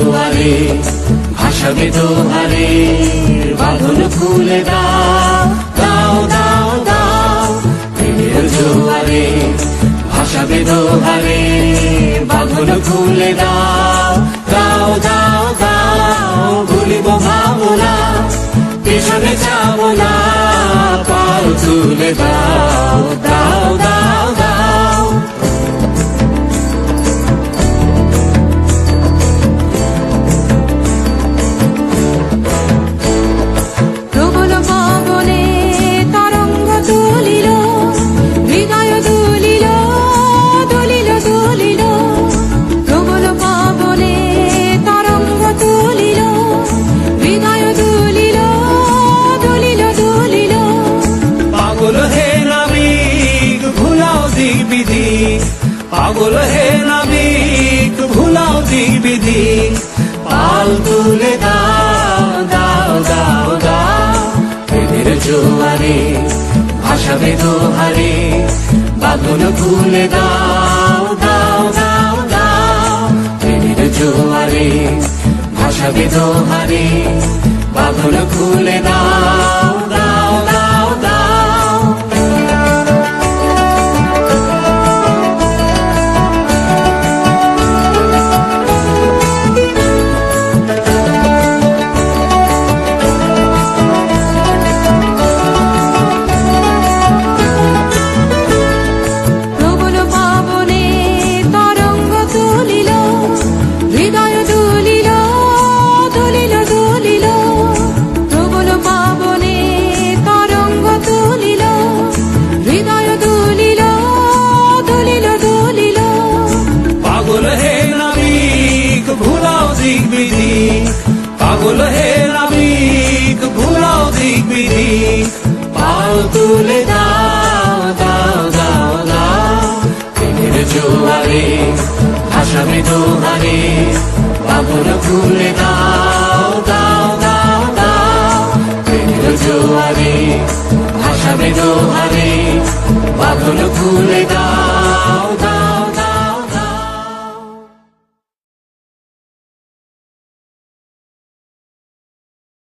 জোয়ারে ভাসাবে দোহারে, বাঁধন খুলে দাও দাও দাও দাও। প্রেমের জোয়ারে ভাসাবে দোহারে, বাঁধন খুলে দাও দাও দাও দাও। ভুলিব ভাবনা, পেছনে যাব না, পাল তুলে দাও দাও দাও দাও। প্রবল পবনে তরঙ্গ তুলিল, হৃদয় দুলিল দুলিল দুলিল। প্রবল পবনে তরঙ্গ তুলিল, হৃদয় দুলিল দুলিল দুলিল। পাগল হে নাবিক ভুলাও দিক বিধি, পাগল হে নাবিক ভুলাও দিক বিধি। পাল তুলে দাও দাও দাও দাও। প্রেমের জোয়ারে ভাসাবে দোহারে, বাঁধন খুলে দাও দাও দাও দাও। প্রেমের জোয়ারে ভাসাবে দোহারে, বাঁধন খুলে দাও দাও দাও দাও। প্রবল পবনে তরঙ্গ তুলিল, হৃদয় দুলিল দুলিল দুলিল। প্রবল পবনে তরঙ্গ তুলিল, হৃদয় দুলিল দুলিল দুলিল। পাগল হে নাবিক ভুলাও দিক বিধি, পাগল হে নাবিক ভুলাও দিক বিধি। পাল তুলে দাও দাও দাও দাও। প্রেমের জোয়ারে ভাসাবে দোহারে, বাঁধন খুলে দাও দাও দাও দাও। প্রেমের জোয়ারে ভাসাবে দোহারে, বাঁধন খুলে দাও।